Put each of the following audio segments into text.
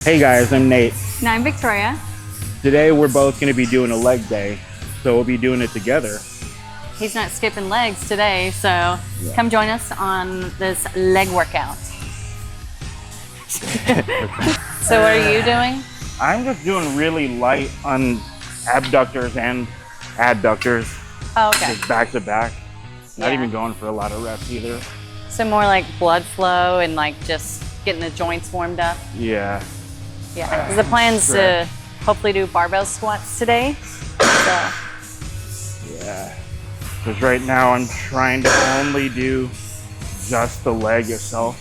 Hey guys, I'm Nate. And I'm Victoria. Today we're both going to be doing a leg day, so we'll be doing it together. He's not skipping legs today, so come join us on this leg workout. So what are you doing? I'm just doing really light on abductors and adductors. Oh, okay. Just back to back. Not Yeah. even going for a lot of reps either. So more like blood flow and like just getting the joints warmed up. Yeah. Yeah. 'Cause the plan's to hopefully do barbell squats today. So. Yeah. Because right now I'm trying to only do just the leg itself.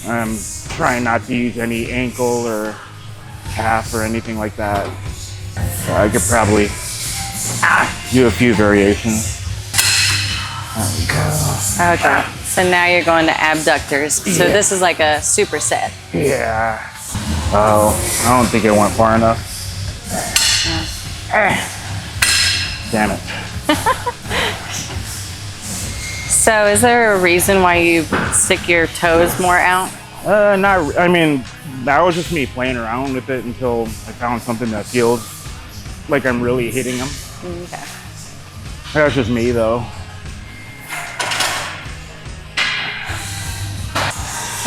I'm trying not to use any ankle or calf or anything like that. So I could probably do a few variations. There we go. Okay. So now you're going to abductors. So this is like a superset. Yeah. Oh, I don't think it went far enough. Damn it. So is there a reason why you stick your toes more out? I mean, that was just me playing around with it until I found something that feels like I'm really hitting them. Okay. That's just me though.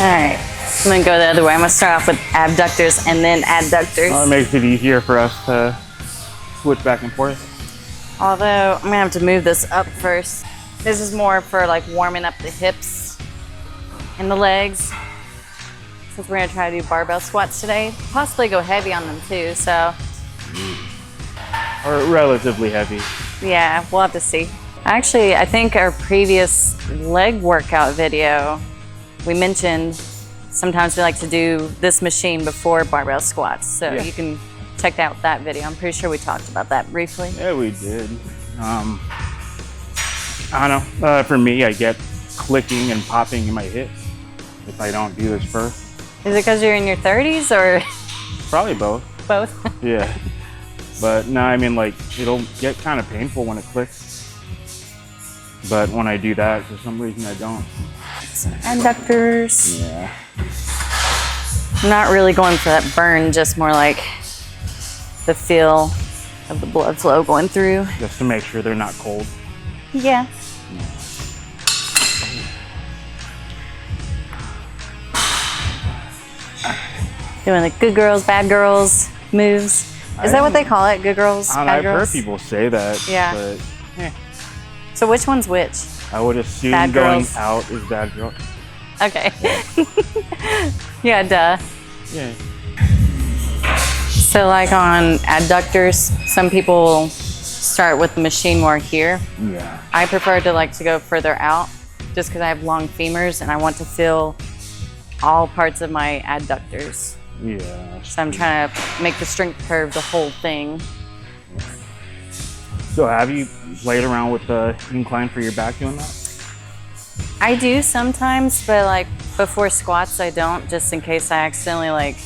All right. I'm gonna go the other way. I'm gonna start off with abductors and then adductors. It makes it easier for us to switch back and forth. Although I'm gonna have to move this up first. This is more for like warming up the hips and the legs. Since we're gonna try to do barbell squats today, possibly go heavy on them too. So Or relatively heavy. yeah, we'll have to see. Actually, I think our previous leg workout video, we mentioned sometimes we like to do this machine before barbell squats. So Yeah. you can check out that video. I'm pretty sure we talked about that briefly. Yeah, we did. I don't know. For me, I get clicking and popping in my hips if I don't do this first. Is it because you're in your 30s or Probably both. both? Yeah. But no, I mean, like, it'll get kind of painful when it clicks. But when I do that, for some reason, I don't. Adductors. Yeah. I'm not really going for that burn, just more like the feel of the blood flow going through. Just to make sure they're not cold. Yeah. Doing the good girls, bad girls moves. Is that what they call it? Good girls, I don't know, bad I've heard girls? people say that. Yeah. But So which one's which? I would assume Bad going girls. out is bad girl. Okay. Yeah, duh. Yeah. So like on adductors, some people start with the machine more here. Yeah. I prefer to like to go further out just because I have long femurs and I want to feel all parts of my adductors. Yeah. So I'm trying to make the strength curve the whole thing. So have you played around with the incline for your back doing that? I do sometimes, but like before squats I don't, just in case I accidentally like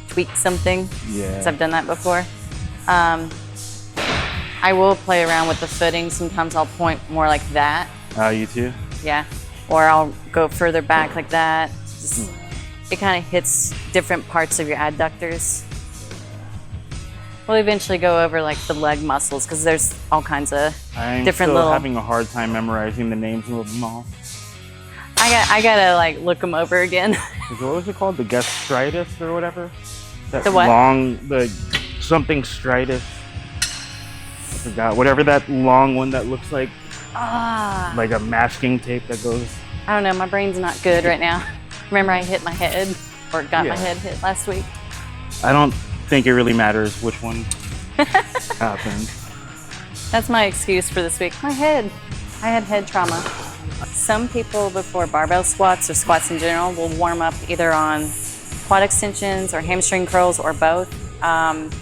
tweak something. Yeah. Because I've done that before. I will play around with the footing. Sometimes I'll point more like that. You too? Yeah. Or I'll go further back like that. Just, it kind of hits different parts of your adductors. We'll eventually go over like the leg muscles because there's all kinds of I'm different still little. having a hard time memorizing the names of them all. I gotta like look them over again. What was it called? The gastritis or whatever? That The what? Something stritis. I forgot. Whatever that long one that looks like a masking tape that goes. I don't know. My brain's not good right now. Remember I hit my head or got my head hit last week. I don't think it really matters which one happened. That's my excuse for this week. My head. I had head trauma. Some people before barbell squats or squats in general will warm up either on quad extensions or hamstring curls or both.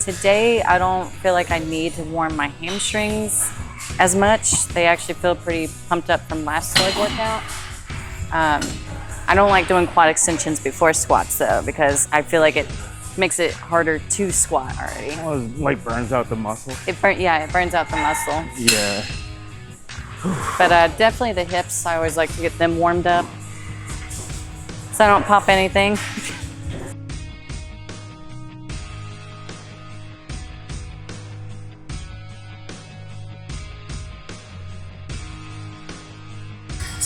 Today, I don't feel like I need to warm my hamstrings as much. They actually feel pretty pumped up from last leg workout. I don't like doing quad extensions before squats though, because I feel like it makes it harder to squat already. Well, it like burns out the muscle. It burns out the muscle. Yeah. But definitely the hips, I always like to get them warmed up so I don't pop anything.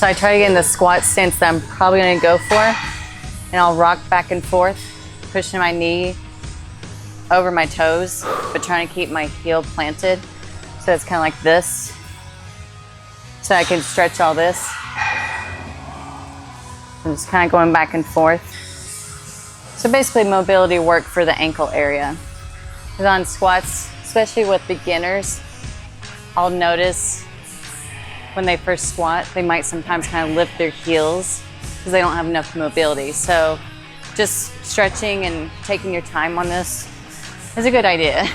So I try to get in the squat stance that I'm probably gonna go for, and I'll rock back and forth, pushing my knee over my toes, but trying to keep my heel planted. So it's kind of like this. So I can stretch all this. I'm just kind of going back and forth. So basically mobility work for the ankle area. Because on squats, especially with beginners, I'll notice when they first squat, they might sometimes kind of lift their heels because they don't have enough mobility. So just stretching and taking your time on this is a good idea.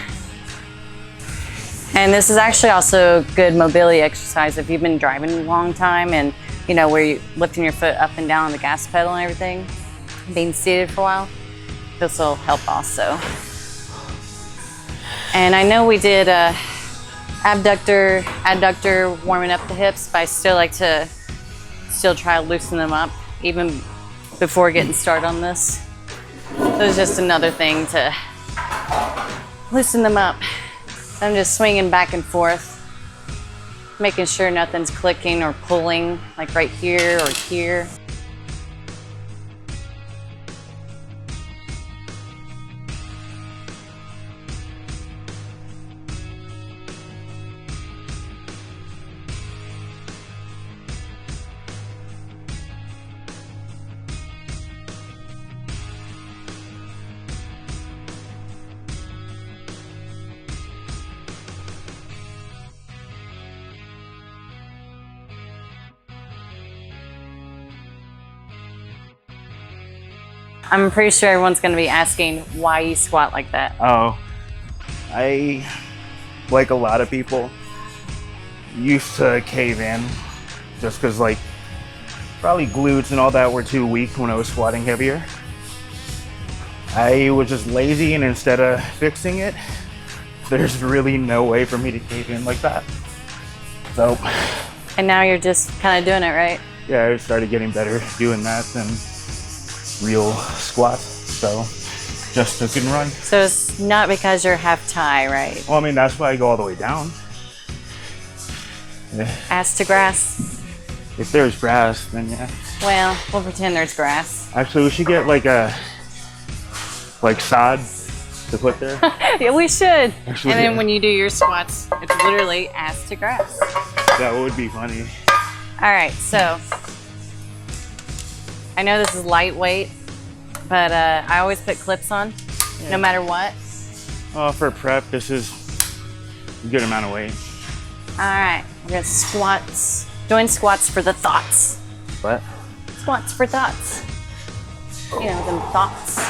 And this is actually also a good mobility exercise if you've been driving a long time and you know where you're lifting your foot up and down on the gas pedal and everything, being seated for a while, this will help also. And I know we did adductor warming up the hips, but I still like to try to loosen them up even before getting started on this. So it's just another thing to loosen them up. I'm just swinging back and forth, making sure nothing's clicking or pulling, like right here or here. I'm pretty sure everyone's gonna be asking why you squat like that. Oh, I, like a lot of people, used to cave in just because like probably glutes and all that were too weak when I was squatting heavier. I was just lazy, and instead of fixing it, there's really no way for me to cave in like that. So. And now you're just kind of doing it, right? Yeah, I started getting better doing that than real squats, so just took and run. So it's not because you're half Thai, right? Well, I mean, that's why I go all the way down. Ass to grass. If there's grass, then yeah. Well, we'll pretend there's grass. Actually, we should get like sod to put there. Yeah, we should. Actually, and then yeah. when you do your squats, it's literally ass to grass. That would be funny. All right, so I know this is lightweight, but I always put clips on, no matter what. For prep, this is a good amount of weight. All right, we're gonna squats. Doing squats for the thoughts. What? Squats for thoughts. You know, them thoughts.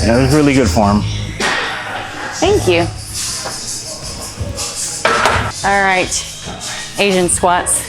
Yeah, it was really good form. Thank you. All right, Asian squats.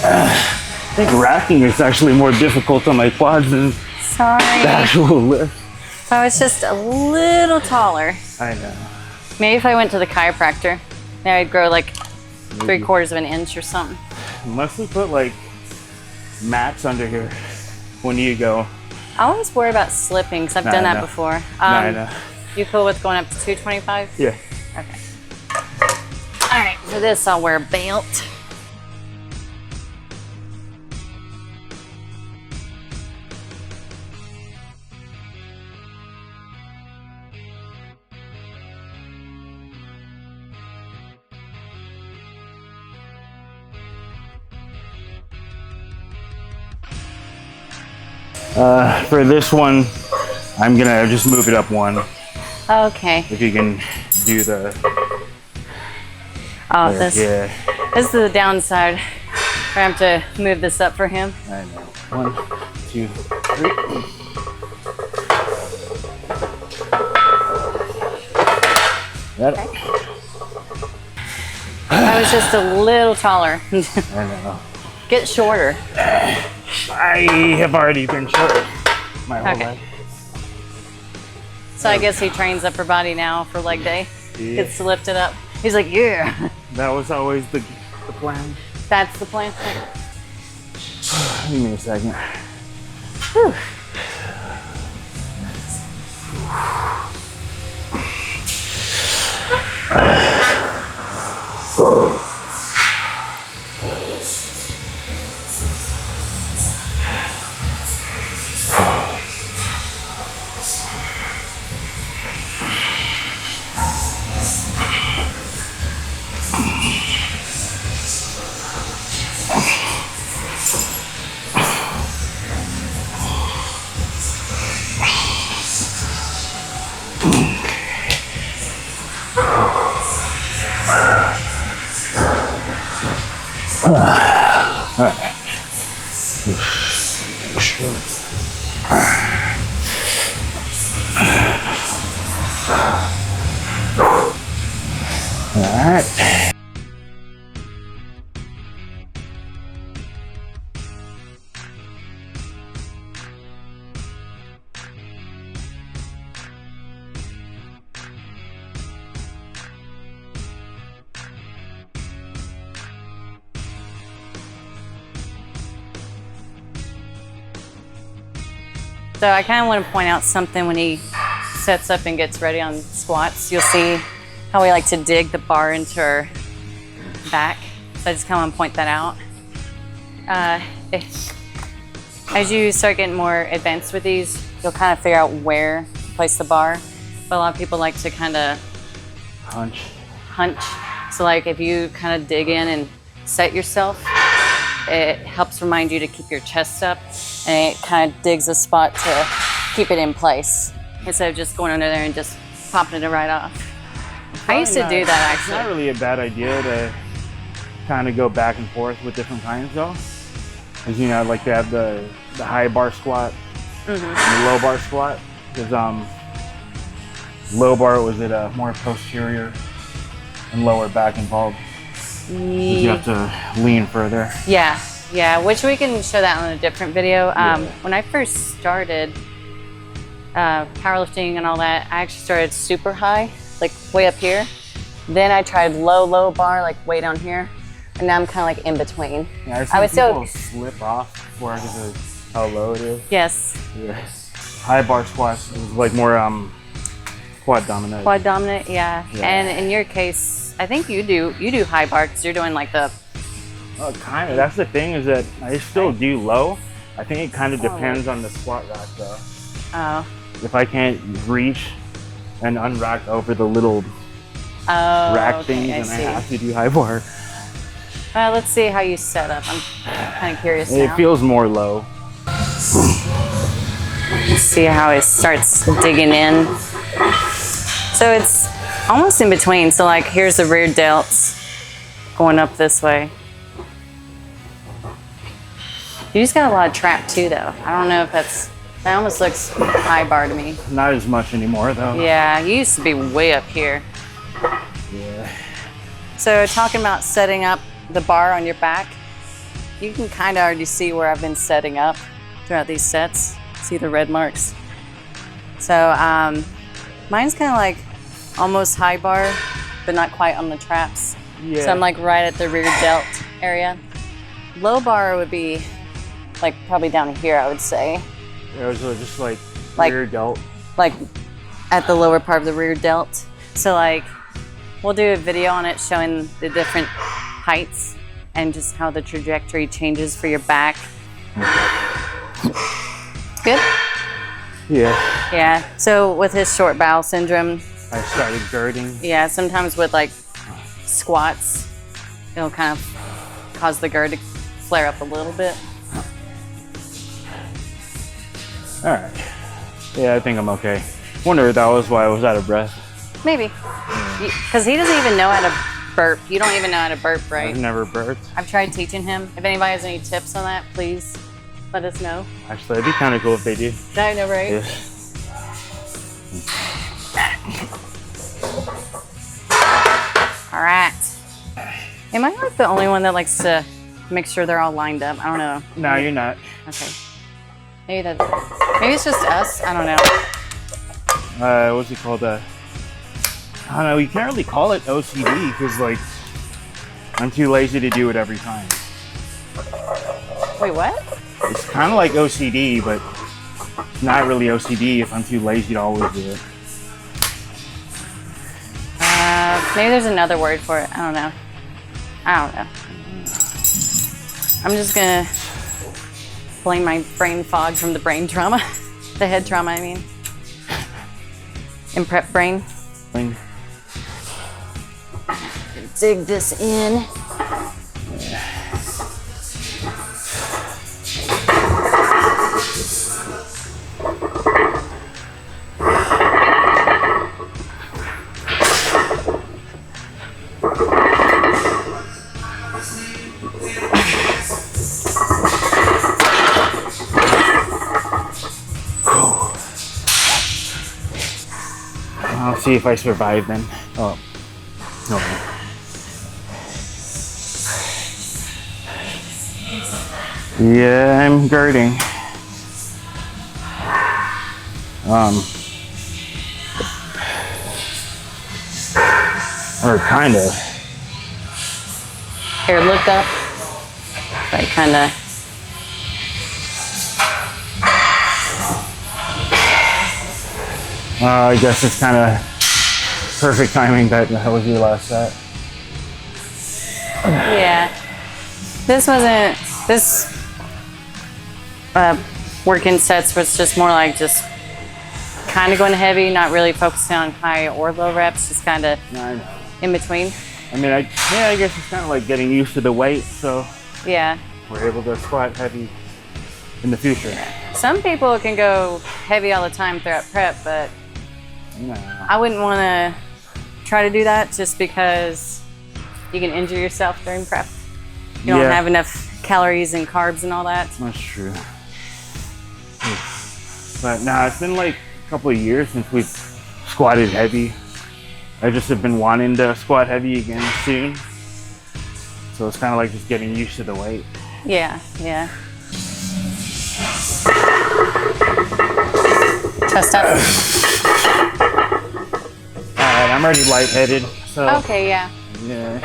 I think racking is actually more difficult on my quads than Sorry. the actual lift. If I was just a little taller. I know. Maybe if I went to the chiropractor, then I'd grow like 3/4 of an inch or something. Unless we put like mats under here when you go. I always worry about slipping because I've done that before. I know. You cool with going up to 225? Yeah. Okay. All right, for this I'll wear a belt. For this one, I'm gonna just move it up one. Okay. If you can do the. Oh, this Yeah. This is the downside. I have to move this up for him. I know. 1, 2, 3. That. Okay. I was just a little taller. I know. Get shorter. I have already been short my whole Okay. life. So I guess he trains upper body now for leg day. Yeah. Gets to lift it up. He's like, yeah. That was always the plan. That's the plan. Give me a second. Whew. All right. So I kind of want to point out something when he sets up and gets ready on squats. You'll see how we like to dig the bar into our back. So I just kind of want to point that out. As you start getting more advanced with these, you'll kind of figure out where to place the bar. But a lot of people like to kind of Hunch. So like if you kind of dig in and set yourself, it helps remind you to keep your chest up, and it kind of digs a spot to keep it in place instead of just going under there and just popping it right off. I used to do that It's not actually. really a bad idea to kind of go back and forth with different kinds though. Because you know, like they have the high bar squat and the low bar squat. Because low bar was it more posterior and lower back involved. You have to lean further. Yeah, which we can show that on a different video. When I first started powerlifting and all that, I actually started super high, like way up here. Then I tried low bar, like way down here. And now I'm kind of like in between. Yeah, I would people still slip off before because of how low it is. Yes. Yeah. High bar squats is like more quad dominant. Quad dominant, yeah. Yeah. And in your case, I think you do high bar because you're doing like the. Oh, kind of. That's the thing is that I still do low. I think it kind of depends on the squat rack though. Oh. If I can't reach and unrack over the little Oh. rack okay, things, I and see. I have to do high bar. Well, let's see how you set up. I'm kind of curious It now. feels more low. Let's see how it starts digging in. So it's almost in between. So like here's the rear delts going up this way. You just got a lot of trap too though. I don't know if that almost looks high bar to me. Not as much anymore though. Yeah, you used to be way up here. Yeah. So talking about setting up the bar on your back, you can kind of already see where I've been setting up throughout these sets. See the red marks. So mine's kind of like almost high bar, but not quite on the traps. Yeah. So I'm like right at the rear delt area. Low bar would be like probably down here, I would say. It was just like Like- rear delt. Like at the lower part of the rear delt. So like we'll do a video on it showing the different heights and just how the trajectory changes for your back. Good? Yeah. Yeah. So with his short bowel syndrome, I started girding. yeah, sometimes with like squats, it'll kind of cause the gird to flare up a little bit. All right. Yeah, I think I'm okay. Wonder if that was why I was out of breath. Maybe. Yeah. Because he doesn't even know how to burp. You don't even know how to burp, right? I've never burped. I've tried teaching him. If anybody has any tips on that, please let us know. Actually, it'd be kind of cool if they do. I know, right? Yeah. All right. Am I like the only one that likes to make sure they're all lined up? I don't know. No, you're not. Okay. Maybe it's just us. I don't know. What's it called? I don't know. You can't really call it OCD because, like, I'm too lazy to do it every time. Wait, what? It's kind of like OCD, but it's not really OCD if I'm too lazy to always do it. Maybe there's another word for it. I don't know. I'm just gonna blame my brain fog from the brain trauma, the head trauma, I mean. In prep brain. Dig this in. I'll see if I survive then. Oh, no. Yeah, I'm girding. Or kind of. Here, look up. Right, kind of. I guess it's kind of perfect timing that was your last set. Yeah. This working sets was just more like just kind of going heavy, not really focusing on high or low reps, just kind of in between. I mean, I guess it's kind of like getting used to the weight, so yeah, we're able to squat heavy in the future. Some people can go heavy all the time throughout prep, but No. I wouldn't want to try to do that just because you can injure yourself during prep. You don't have enough calories and carbs and all that. That's true. But nah, it's been like a couple of years since we've squatted heavy. I just have been wanting to squat heavy again soon. So it's kind of like just getting used to the weight. Yeah, yeah. Chest up. Alright, I'm already lightheaded, so. Okay, yeah. Yeah.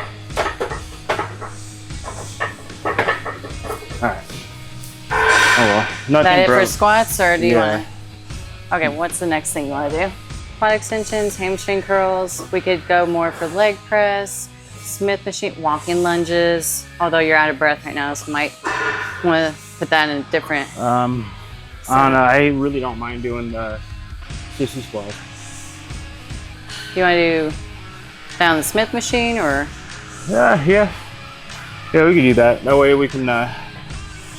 Alright. Oh well. Nothing Is that it broke. for squats, or do you Yeah. want to? Okay, what's the next thing you want to do? Quad extensions, hamstring curls. We could go more for leg press, Smith machine, walking lunges. Although you're out of breath right now, so might want to put that in a different. I don't know. I really don't mind doing the Sissy squat. You want to do down the Smith machine, or? Yeah, we can do that. That way we can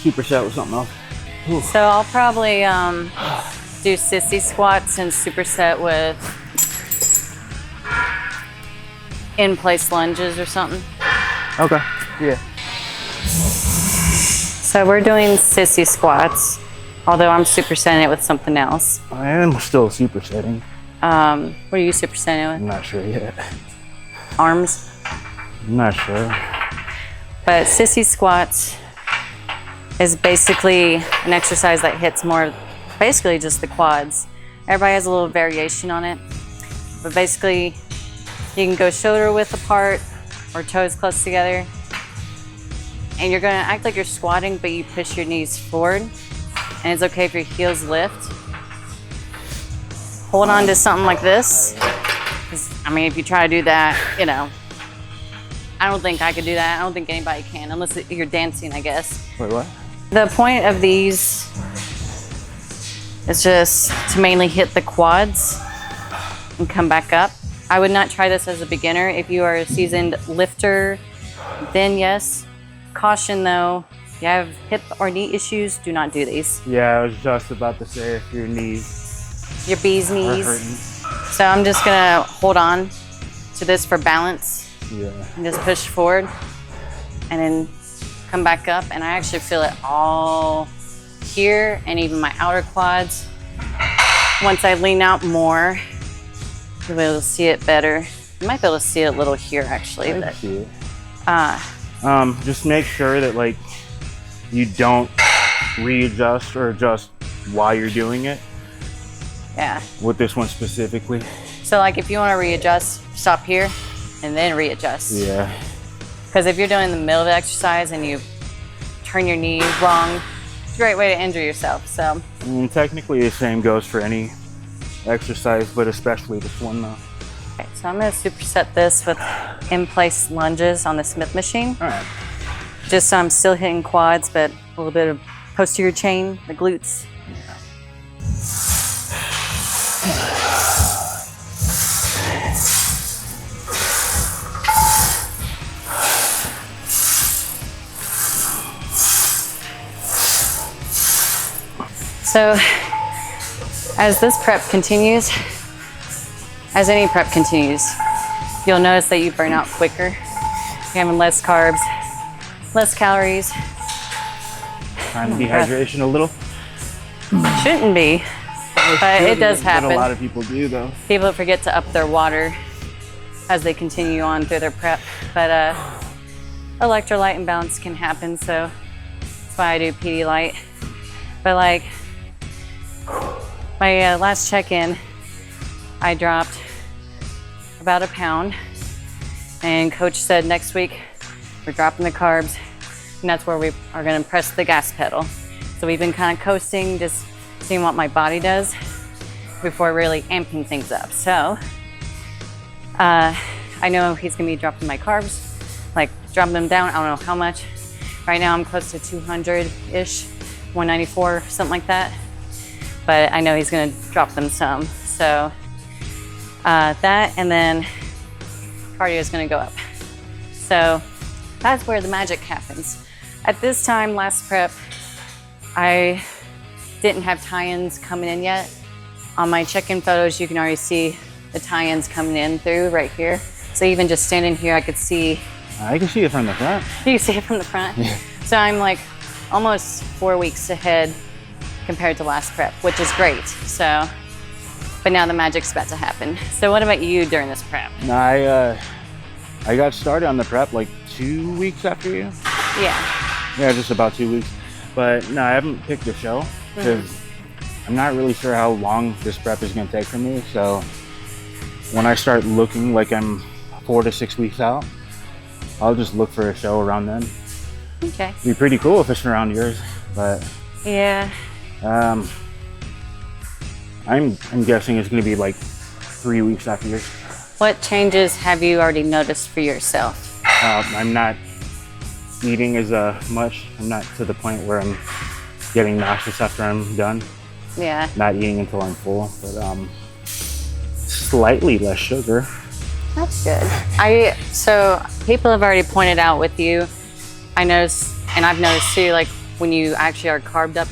superset with something else. Ooh. So I'll probably do Sissy squats and superset with in-place lunges or something. Okay. Yeah. So we're doing Sissy squats, although I'm supersetting it with something else. I am still supersetting. What are you supersetting I'm with? not sure yet. Arms? I'm not sure. But Sissy squats is basically an exercise that hits more, basically just the quads. Everybody has a little variation on it. But basically, you can go shoulder width apart or toes close together. And you're gonna act like you're squatting, but you push your knees forward. And it's okay if your heels lift. Hold on to something like this. 'Cause, I mean, if you try to do that, you know, I don't think I could do that. I don't think anybody can, unless you're dancing, I guess. Wait, what? The point of these is just to mainly hit the quads and come back up. I would not try this as a beginner. If you are a seasoned lifter, then yes. Caution though, if you have hip or knee issues, do not do these. Yeah, I was just about to say if your knees Your bee's are knees. hurting. So I'm just gonna hold on to this for balance. Yeah. And just push forward and then come back up. And I actually feel it all here and even my outer quads. Once I lean out more, you'll be able to see it better. You might be able to see it a little here actually. I see it. Uh, just make sure that like you don't readjust or adjust while you're doing it. yeah. With this one specifically. So like if you want to readjust, stop here and then readjust. Yeah. Because if you're doing the middle of the exercise and you turn your knee wrong, it's a great way to injure yourself. So And technically the same goes for any exercise, but especially this one though. okay, so I'm going to superset this with in-place lunges on the Smith machine. All right. Just so I'm still hitting quads, but a little bit of posterior chain, the glutes. So as this prep continues, as any prep continues, you'll notice that you burn out quicker. You're having less carbs, less calories. Time dehydration a little. Shouldn't be, but it does But happen. a lot of people do though. People forget to up their water as they continue on through their prep, but electrolyte imbalance can happen, so that's why I do Pedialyte. But like my last check-in, I dropped about a pound, and coach said next week we're dropping the carbs, and that's where we are going to press the gas pedal. So we've been kind of coasting, just seeing what my body does before really amping things up. So I know he's going to be dropping my carbs, like dropping them down. I don't know how much. Right now I'm close to 200-ish, 194, something like that. But I know he's going to drop them some. So that, and then cardio is going to go up. So that's where the magic happens. At this time, last prep, I didn't have tie-ins coming in yet. On my check-in photos, you can already see the tie-ins coming in through right here. So even just standing here, I could see. I can see it from the front. You can see it from the front. Yeah. So I'm like almost 4 weeks ahead compared to last prep, which is great. So, but now the magic's about to happen. So what about you during this prep? I got started on the prep like 2 weeks after you. Yeah. Just about 2 weeks. But no, I haven't picked a show because I'm not really sure how long this prep is going to take for me. So when I start looking like I'm 4 to 6 weeks out, I'll just look for a show around then. Okay. It'd be pretty cool if it's around yours, but Yeah. I'm guessing it's going to be like 3 weeks after yours. What changes have you already noticed for yourself? I'm not eating as much. I'm not to the point where I'm getting nauseous after I'm done. Yeah. Not eating until I'm full, but slightly less sugar. That's good. So people have already pointed out with you, I noticed, and I've noticed too, like when you actually are carved up,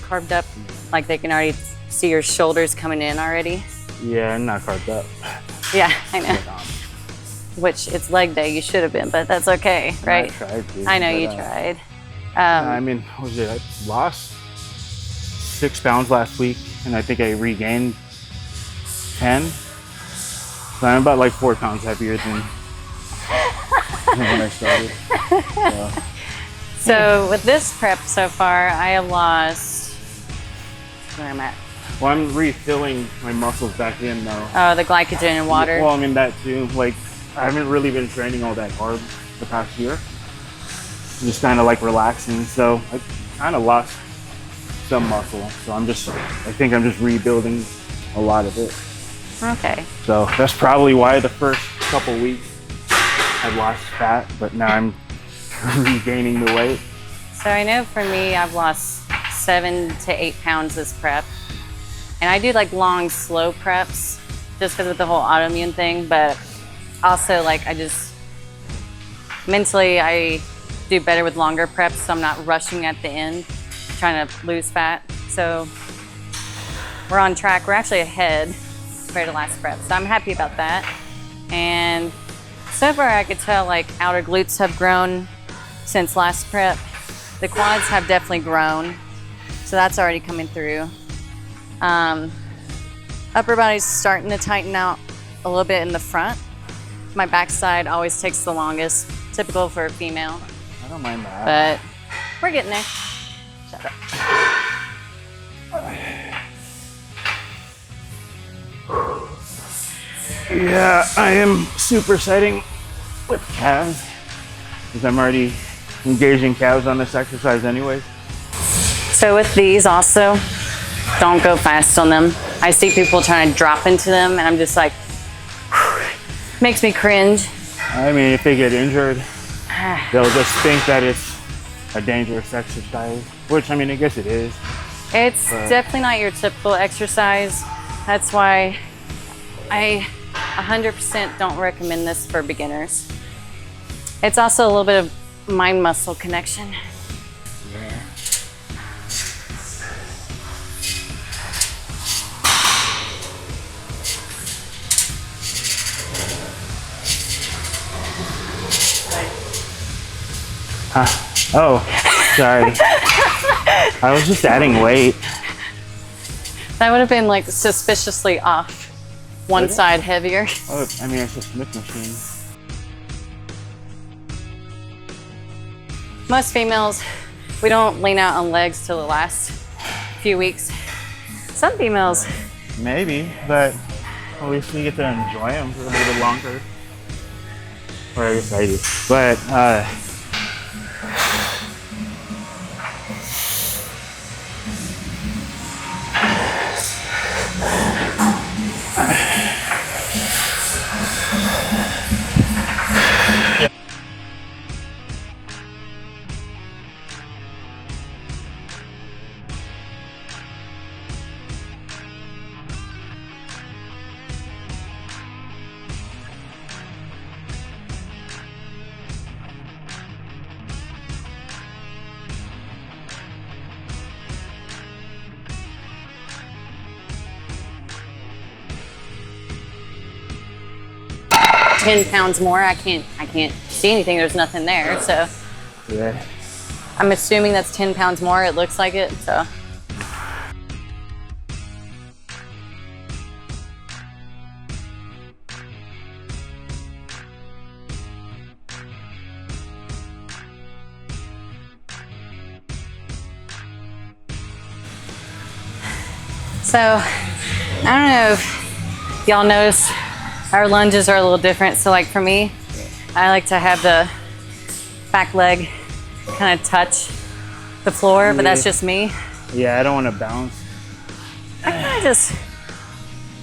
like they can already see your shoulders coming in already. Yeah, I'm not carved up. Yeah, I know. Which it's leg day, you should have been, but that's okay, right? I tried to. I know but, you tried. I mean, what was it? I lost 6 pounds last week, and I think I regained 10. So I'm about like 4 pounds heavier than when I started. So with this prep so far, I have lost, where I'm at. Well, I'm refilling my muscles back in though. Oh, the glycogen and water. Well, I mean that too. Like, I haven't really been training all that hard the past year. Just kind of like relaxing. So I kind of lost some muscle. So I think I'm just rebuilding a lot of it. Okay. So that's probably why the first couple weeks I lost fat, but now I'm regaining the weight. So I know for me, I've lost 7 to 8 pounds this prep. And I do like long, slow preps just because of the whole autoimmune thing. But also like mentally, I do better with longer preps. So I'm not rushing at the end, trying to lose fat. So we're on track. We're actually ahead compared to last prep. So I'm happy about that. And So far I could tell like outer glutes have grown since last prep. The quads have definitely grown, so that's already coming through. Upper body's starting to tighten out a little bit in the front. My backside always takes the longest, typical for a female. I don't mind that. But we're getting there. Shut up. Yeah, I am supersetting with calves because I'm already engaging calves on this exercise anyways. So with these also, don't go fast on them. I see people trying to drop into them and I'm just like, makes me cringe. I mean, if they get injured, they'll just think that it's a dangerous exercise, which I mean, I guess it is. It's definitely not your typical exercise. That's why I 100% don't recommend this for beginners. It's also a little bit of mind-muscle connection. Yeah. Oh, sorry. I was just adding weight. That would have been like suspiciously off. One side heavier. Oh, I mean, it's a Smith machine. Most females, we don't lean out on legs till the last few weeks. Some females. Maybe, but at least we get to enjoy them for a little bit longer. Or I guess I do. But, "10 pounds more, I can't see anything, there's nothing there." So yeah. I'm assuming that's 10 pounds more, it looks like it, so. So, I don't know if y'all notice our lunges are a little different. So like for me, I like to have the back leg kind of touch the floor, but that's just me. Yeah, I don't want to bounce. I kind of just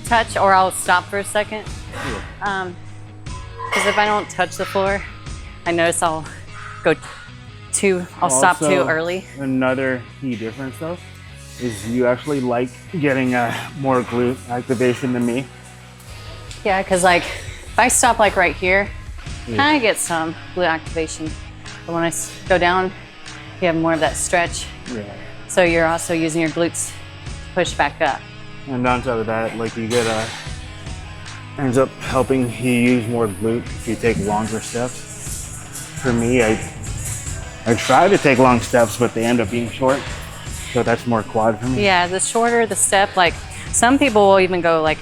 touch, or I'll stop for a second. Because if I don't touch the floor, I notice I'll stop too early. Another key difference though is you actually like getting more glute activation than me. Yeah, because like if I stop like right here, kind of get some glute activation. But when I go down, you have more of that stretch. Yeah. So you're also using your glutes to push back up. And on top of that, like you get ends up helping you use more glute if you take longer steps. For me, I try to take long steps, but they end up being short. So that's more quad for me. Yeah, the shorter the step, like some people will even go like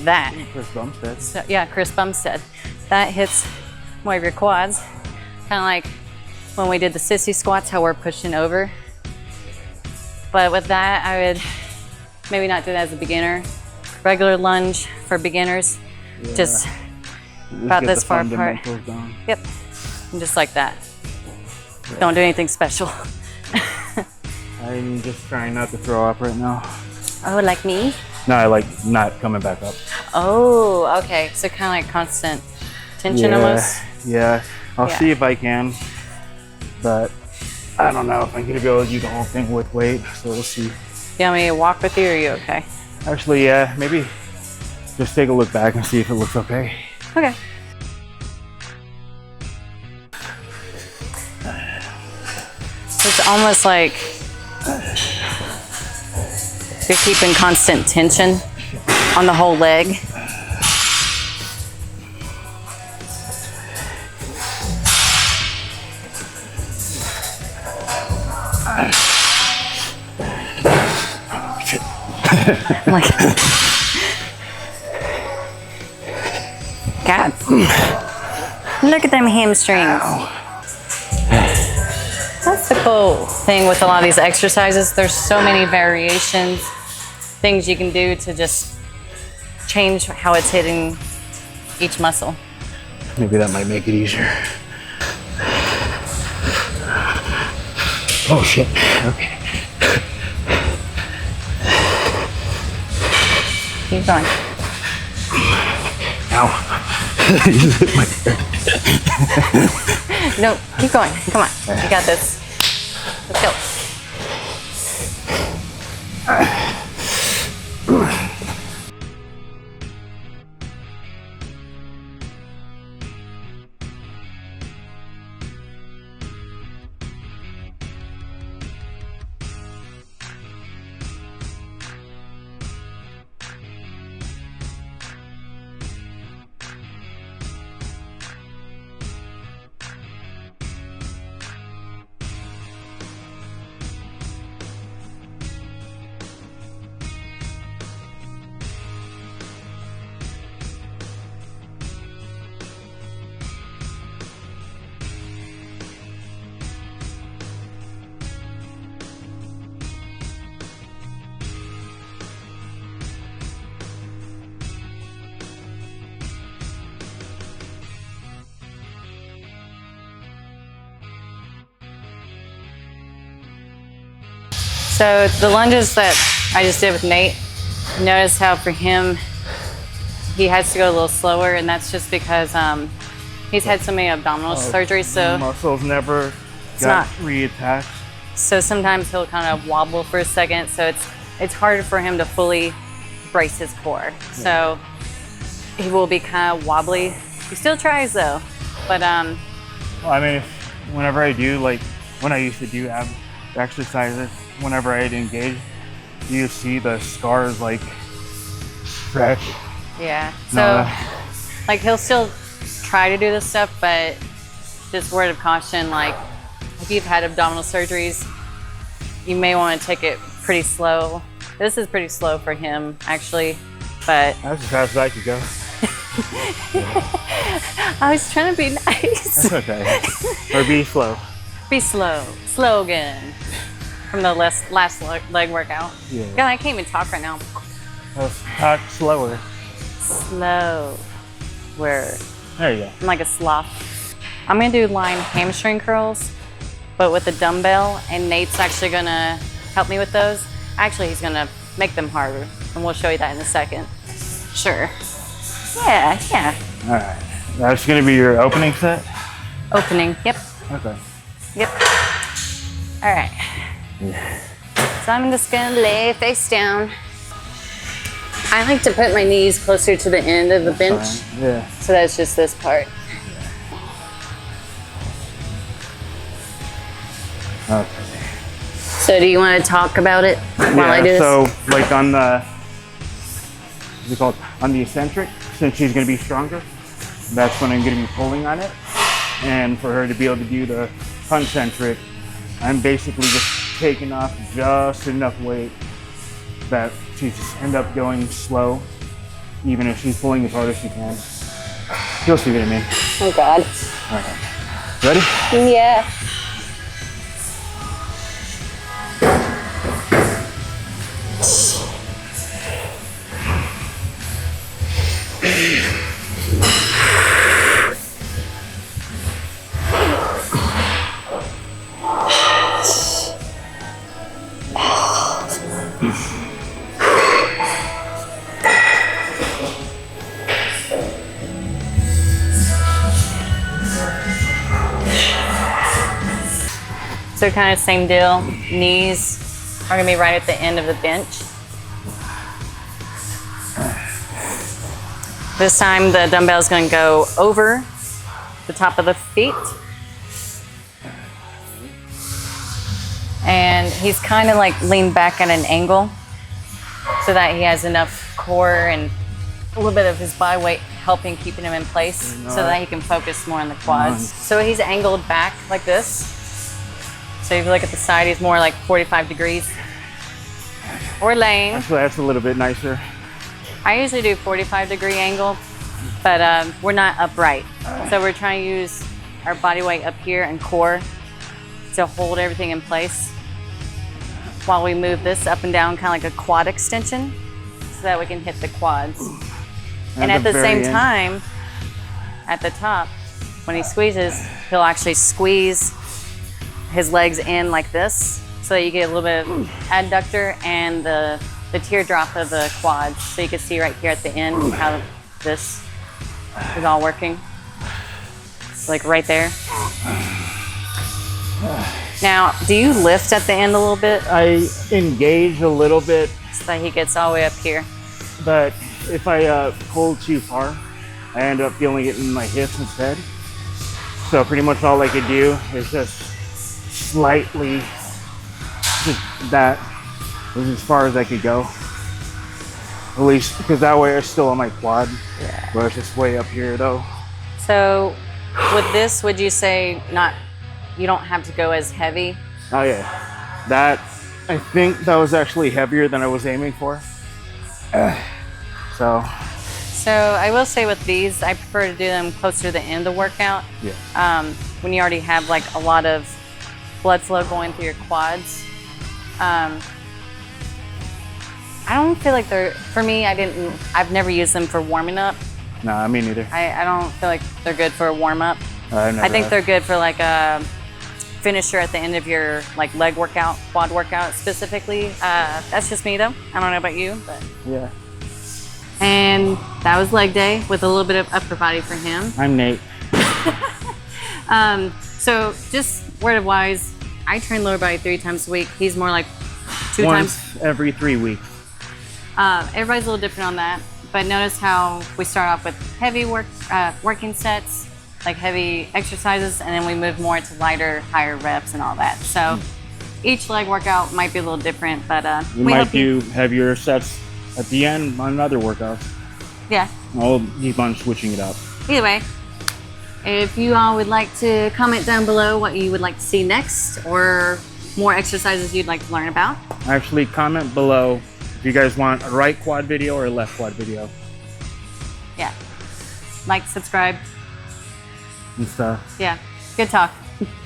that. Chris Bumstead. So, yeah, Chris Bumstead. That hits more of your quads. Kind of like when we did the Sissy squats, how we're pushing over. But with that, I would maybe not do that as a beginner. Regular lunge for beginners, just about this far apart. Down. Yep, and just like that. Don't do anything special. I'm just trying not to throw up right now. Oh, like me? No, I like not coming back up. Oh, okay. So kind of like constant tension almost? Yeah, I'll see if I can, but I don't know if I'm gonna be able to do the whole thing with weight, so we'll see. You want me to walk with you, or are you okay? Actually, yeah, maybe just take a look back and see if it looks okay. Okay. It's almost like you're keeping constant tension on the whole leg. Shit. I'm like, God, look at them hamstrings. That's the cool thing with a lot of these exercises. There's so many variations, things you can do to just change how it's hitting each muscle. Maybe that might make it easier. Oh shit, okay. Keep going. Ow. No, keep going. Come on, you got this. Let's go. So the lunges that I just did with Nate, notice how for him, he has to go a little slower, and that's just because he's had so many abdominal surgeries, so muscles never got reattached. So sometimes he'll kind of wobble for a second, so it's harder for him to fully brace his core. So he will be kind of wobbly. He still tries though, but well, I mean, whenever I do, like when I used to do ab exercises, whenever I'd engage, you see the scars like stretch. Yeah. So like he'll still try to do this stuff, but just word of caution, like if you've had abdominal surgeries, you may want to take it pretty slow. This is pretty slow for him actually, but that's as fast as I could go. I was trying to be nice. That's okay. Or be slow. Be slow. Slow again. From the last leg workout. Yeah. God, I can't even talk right now. Let's talk slower. Slow. Where There you go. I'm like a sloth. I'm gonna do line hamstring curls, but with a dumbbell, and Nate's actually gonna help me with those. Actually, he's gonna make them harder, and we'll show you that in a second. Sure. Yeah, yeah. All right. That's gonna be your opening set? Opening, yep. Okay. Yep. All right. So I'm just gonna lay face down. I like to put my knees closer to the end of the bench. Fine. Yeah. So that's just this part. Okay. So do you want to talk about it while I do this? So like on the, what's it called? On the eccentric, since she's gonna be stronger, that's when I'm gonna be pulling on it. And for her to be able to do the concentric, I'm basically just taking off just enough weight that she just end up going slow, even if she's pulling as hard as she can. You'll see what I mean. Oh God. All right. Ready? Yeah. So kind of same deal. Knees are gonna be right at the end of the bench. This time the dumbbell is gonna go over the top of the feet. And he's kind of like leaned back at an angle so that he has enough core and a little bit of his body weight helping keeping him in place so that he can focus more on the quads. So he's angled back like this. So if you look at the side, he's more like 45 degrees. Or laying. Actually, that's a little bit nicer. I usually do 45-degree angle, but we're not upright. So we're trying to use our body weight up here and core to hold everything in place while we move this up and down, kind of like a quad extension, so that we can hit the quads. And at the same time, at the top, when he squeezes, he'll actually squeeze his legs in like this, so that you get a little bit of adductor and the teardrop of the quads. So you can see right here at the end how this is all working. Like right there. Now, do you lift at the end a little bit? I engage a little bit. So that he gets all the way up here. But if I pull too far, I end up feeling it in my hips instead. So pretty much all I could do is just slightly, just that was as far as I could go. At least, because that way I'm still on my quad. Yeah. But it's just way up here though. So with this, would you say you don't have to go as heavy? Oh yeah, that, I think that was actually heavier than I was aiming for. So I will say with these, I prefer to do them closer to the end of the workout. yeah. When you already have like a lot of blood flow going through your quads. I don't feel like for me, I've never used them for warming up. Nah, me neither. I don't feel like they're good for a warm up. I think they're good for like a finisher at the end of your like leg workout, quad workout specifically. That's just me though. I don't know about you, but. Yeah. And that was leg day with a little bit of upper body for him. I'm Nate. So just word wise, I train lower body 3 times a week. He's more like 2 Once times. every 3 weeks. Everybody's a little different on that, but notice how we start off with heavy working sets, like heavy exercises, and then we move more to lighter, higher reps and all that. So each leg workout might be a little different, but We might do heavier sets at the end on other workouts. Yeah. I'll keep on switching it up. Either way, if you all would like to comment down below what you would like to see next or more exercises you'd like to learn about. Actually, comment below if you guys want a right quad video or a left quad video Yeah. Like, subscribe. and stuff. Yeah. Good talk.